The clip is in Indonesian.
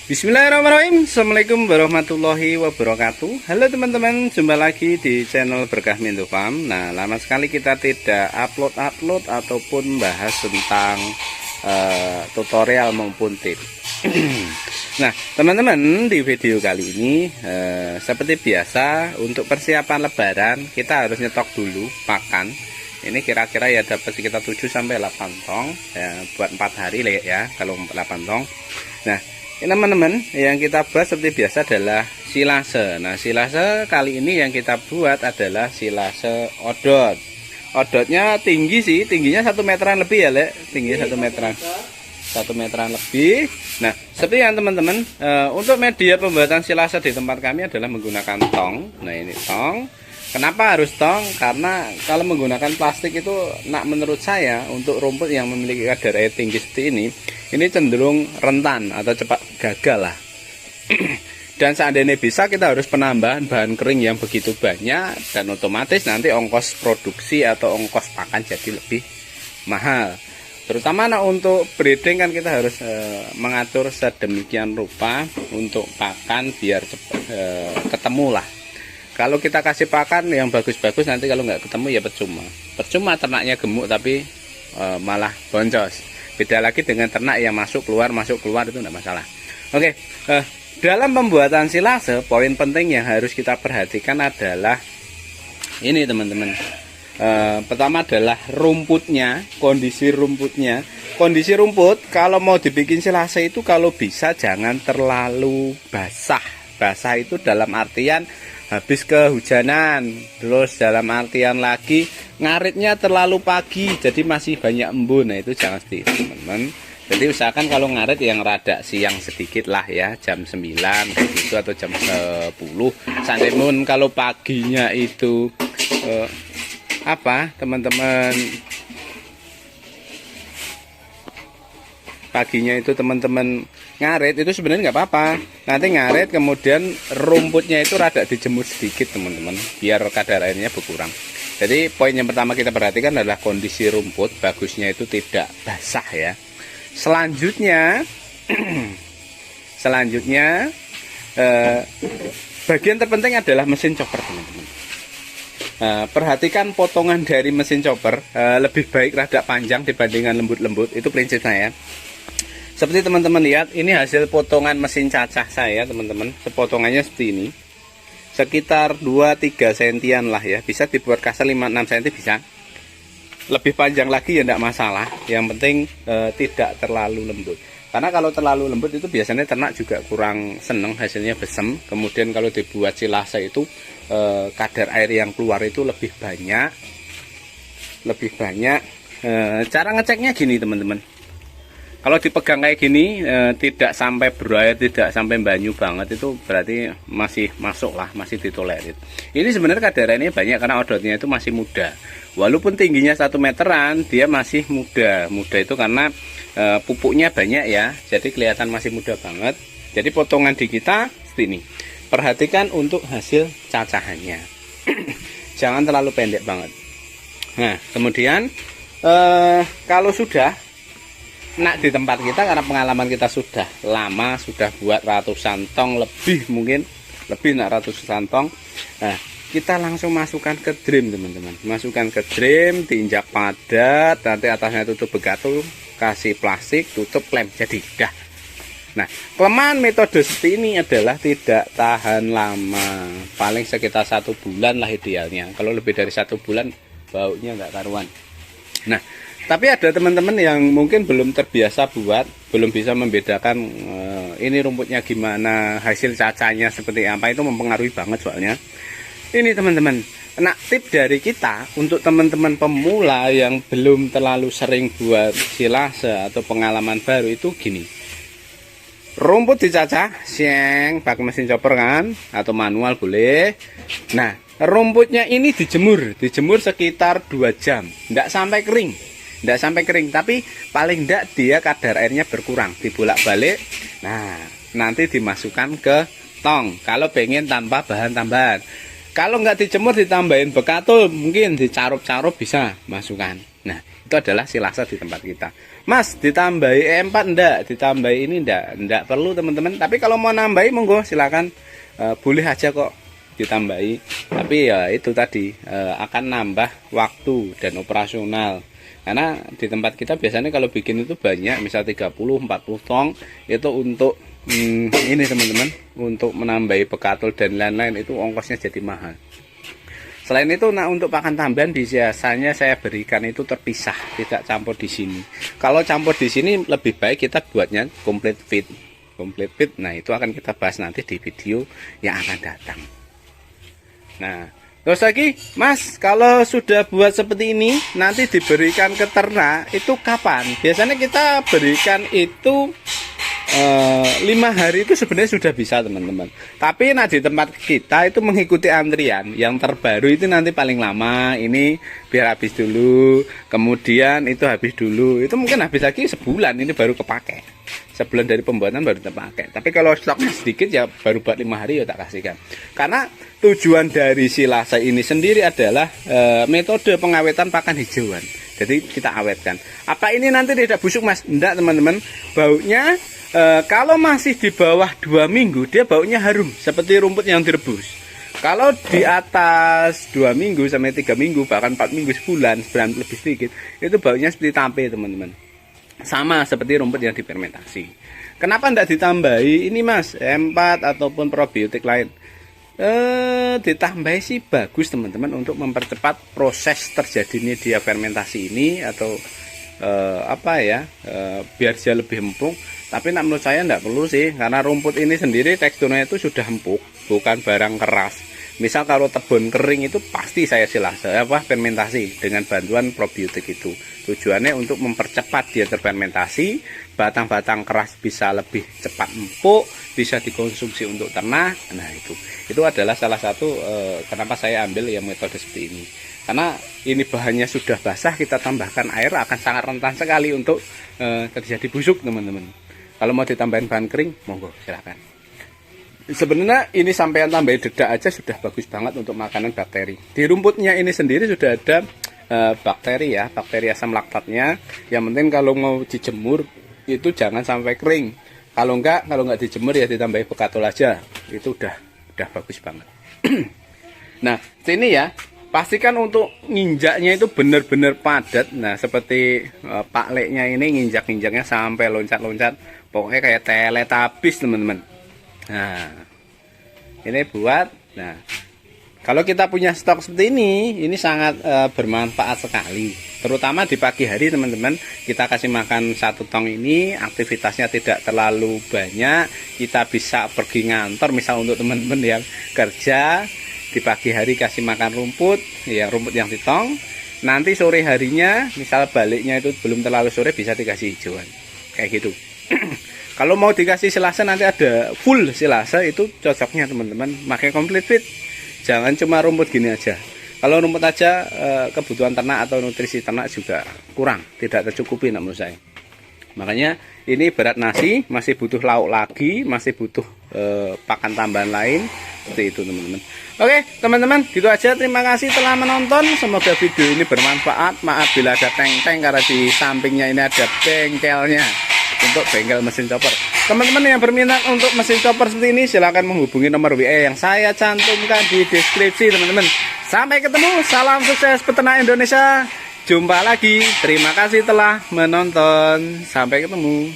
Bismillahirrahmanirrahim. Assalamualaikum warahmatullahi wabarakatuh. Halo teman-teman, jumpa lagi di channel Berkah Minto Farm. Nah, lama sekali kita tidak upload ataupun bahas tentang tutorial maupun tips. Nah, teman-teman, di video kali ini seperti biasa untuk persiapan lebaran kita harus nyetok dulu pakan. Ini kira-kira ya dapat sekitar 7 sampai 8 tong ya, buat 4 hari ya kalau 8 tong. Nah, teman-teman, yang kita bahas seperti biasa adalah silase. Nah, silase kali ini yang kita buat adalah silase odot. Odotnya tinggi sih, tingginya 1 meteran lebih ya, Lek. Tingginya 1 meteran. 1 meteran lebih. Nah, seperti yang teman-teman, untuk media pembuatan silase di tempat kami adalah menggunakan tong. Nah, ini tong. Kenapa harus tong? Karena kalau menggunakan plastik itu, menurut saya untuk rumput yang memiliki kadar air tinggi seperti ini cenderung rentan atau cepat gagal lah. Dan seandainya bisa, kita harus penambahan bahan kering yang begitu banyak, dan otomatis nanti ongkos produksi atau ongkos pakan jadi lebih mahal. Terutama untuk breeding kan kita harus mengatur sedemikian rupa untuk pakan biar cepat ketemu lah. Kalau kita kasih pakan yang bagus-bagus, nanti kalau nggak ketemu ya percuma ternaknya gemuk tapi malah boncos. Beda lagi dengan ternak yang masuk keluar itu enggak masalah. Oke, dalam pembuatan silase, poin penting yang harus kita perhatikan adalah ini teman-teman. Pertama adalah rumputnya, kondisi rumputnya. Kondisi rumput kalau mau dibikin silase itu kalau bisa jangan terlalu basah. Basah itu dalam artian habis kehujanan, terus dalam artian lagi ngaritnya terlalu pagi jadi masih banyak embun. Nah, itu jangan seperti itu teman-teman. Jadi usahakan kalau ngarit yang rada siang sedikit lah ya, jam 9 gitu atau jam 10. Seandainya kalau paginya itu teman-teman, paginya itu teman-teman ngarit itu sebenarnya nggak apa-apa. Nanti ngarit kemudian rumputnya itu rada dijemur sedikit teman-teman, biar kadar airnya berkurang. Jadi poin yang pertama kita perhatikan adalah kondisi rumput, bagusnya itu tidak basah ya. Selanjutnya bagian terpenting adalah mesin chopper teman-teman. Perhatikan potongan dari mesin chopper, lebih baik rada panjang dibandingkan lembut-lembut, itu prinsip saya. Seperti teman-teman lihat, ini hasil potongan mesin cacah saya teman-teman. Sepotongannya seperti ini, sekitar 2-3 sentian lah ya. Bisa dibuat kasar 5-6 cm bisa. Lebih panjang lagi ya tidak masalah. Yang penting tidak terlalu lembut. Karena kalau terlalu lembut itu biasanya ternak juga kurang seneng, hasilnya besem. Kemudian kalau dibuat silase itu kadar air yang keluar itu lebih banyak. Cara ngeceknya gini teman-teman. Kalau dipegang kayak gini, tidak sampai berair, tidak sampai banyu banget, itu berarti masih masuk lah, masih ditolerir. Ini sebenarnya kadar airnya banyak karena odotnya itu masih muda. Walaupun tingginya 1 meteran, dia masih muda. Muda itu karena pupuknya banyak ya, jadi kelihatan masih muda banget. Jadi potongan di kita seperti ini. Perhatikan untuk hasil cacahannya. Jangan terlalu pendek banget. Nah, kemudian kalau sudah di tempat kita, karena pengalaman kita sudah lama, sudah buat ratusan tong lebih, mungkin lebih ratusan tong. Nah, kita langsung masukkan ke drum teman-teman. Masukkan ke drum, diinjak padat, nanti atasnya tutup begatul, kasih plastik, tutup lem, jadi dah. Nah, kelemahan metode seperti ini adalah tidak tahan lama, paling sekitar 1 bulan lah idealnya. Kalau lebih dari 1 bulan baunya nggak karuan. Nah, tapi ada teman-teman yang mungkin belum terbiasa buat, belum bisa membedakan ini rumputnya gimana, hasil cacahnya seperti apa, itu mempengaruhi banget soalnya. Ini teman-teman, tip dari kita untuk teman-teman pemula yang belum terlalu sering buat silase atau pengalaman baru itu gini. Rumput dicacah, pakai mesin chopper kan, atau manual boleh. Nah, rumputnya ini dijemur sekitar 2 jam, tidak sampai kering, tapi paling tidak dia kadar airnya berkurang, dibolak-balik. Nah, nanti dimasukkan ke tong kalau pengen tanpa bahan tambahan. Kalau nggak dijemur, ditambahin bekatul, mungkin dicarup-carup bisa masukkan. Nah, itu adalah silase di tempat kita. Mas, ditambahi E4 enggak? Ditambahi ini enggak perlu teman-teman. Tapi kalau mau nambahi monggo silakan, boleh aja kok ditambahi. Tapi ya itu tadi akan nambah waktu dan operasional. Karena di tempat kita biasanya kalau bikin itu banyak, misal 30-40 tong itu untuk ini teman-teman, untuk menambahi bekatul dan lain-lain itu ongkosnya jadi mahal. Selain itu, nah untuk pakan tambahan biasanya saya berikan itu terpisah, tidak campur di sini. Kalau campur di sini lebih baik kita buatnya complete feed. Complete feed, nah itu akan kita bahas nanti di video yang akan datang. Nah, terus lagi, Mas, kalau sudah buat seperti ini, nanti diberikan ke ternak, itu kapan? Biasanya kita berikan itu 5 hari itu sebenarnya sudah bisa teman-teman. Tapi nah di tempat kita itu mengikuti antrian. Yang terbaru itu nanti paling lama ini biar habis dulu, kemudian itu habis dulu. Itu mungkin habis lagi sebulan ini baru kepake. Sebulan dari pembuatan baru terpakai. Tapi kalau stoknya sedikit ya baru buat 5 hari ya tak kasihkan. Karena tujuan dari silase ini sendiri adalah metode pengawetan pakan hijauan. Jadi kita awetkan. Apa ini nanti tidak busuk, Mas? Enggak teman-teman. Baunya kalau masih di bawah 2 minggu dia baunya harum seperti rumput yang direbus. Kalau di atas 2 minggu sampai 3 minggu bahkan 4 minggu sebulan lebih sedikit itu baunya seperti tampe teman-teman. Sama seperti rumput yang difermentasi. Kenapa tidak ditambahi ini, Mas, E4 ataupun probiotik lain? Ditambahi sih bagus teman-teman untuk mempercepat proses terjadinya dia fermentasi ini atau biar dia lebih empuk. Tapi menurut saya tidak perlu sih, karena rumput ini sendiri teksturnya itu sudah empuk, bukan barang keras. Misal kalau tebon kering itu pasti saya silase fermentasi dengan bantuan probiotik itu. Tujuannya untuk mempercepat dia terfermentasi, batang-batang keras bisa lebih cepat empuk, bisa dikonsumsi untuk ternak. Nah itu adalah salah satu kenapa saya ambil yang metode seperti ini. Karena ini bahannya sudah basah, kita tambahkan air akan sangat rentan sekali untuk terjadi busuk teman-teman. Kalau mau ditambahin bahan kering, monggo silahkan. Sebenarnya ini sampean tambahin dedak aja sudah bagus banget untuk makanan bakteri. Di rumputnya ini sendiri sudah ada bakteri ya, bakteri asam laktatnya. Yang penting kalau mau dijemur itu jangan sampai kering. Kalau nggak dijemur ya ditambahin bekatul aja. Itu udah bagus banget. Nah, sini ya. Pastikan untuk nginjaknya itu benar-benar padat. Nah, seperti Pak Leknya ini nginjak-nginjaknya sampai loncat-loncat. Pokoknya kayak teletabis, teman-teman. Nah, ini buat. Nah, kalau kita punya stok seperti ini sangat bermanfaat sekali. Terutama di pagi hari, teman-teman. Kita kasih makan 1 tong ini, aktivitasnya tidak terlalu banyak. Kita bisa pergi ngantor, misal untuk teman-teman yang kerja. Di pagi hari kasih makan rumput, ya rumput yang ditong. Nanti sore harinya, misal baliknya itu belum terlalu sore, bisa dikasih hijauan. Kayak gitu. Kalau mau dikasih silase nanti ada full silase, itu cocoknya teman-teman pakai complete feed. Jangan cuma rumput gini aja. Kalau rumput aja kebutuhan ternak atau nutrisi ternak juga kurang, tidak tercukupi menurut saya. Makanya ini berat nasi, masih butuh lauk lagi, masih butuh pakan tambahan lain. Seperti itu teman-teman. Oke teman-teman, gitu aja. Terima kasih telah menonton. Semoga video ini bermanfaat. Maaf bila ada teng-teng karena di sampingnya ini ada bengkelnya untuk bengkel mesin chopper. Teman-teman yang berminat untuk mesin chopper seperti ini silahkan menghubungi nomor WA yang saya cantumkan di deskripsi teman-teman. Sampai ketemu. Salam sukses peternak Indonesia. Jumpa lagi. Terima kasih telah menonton. Sampai ketemu.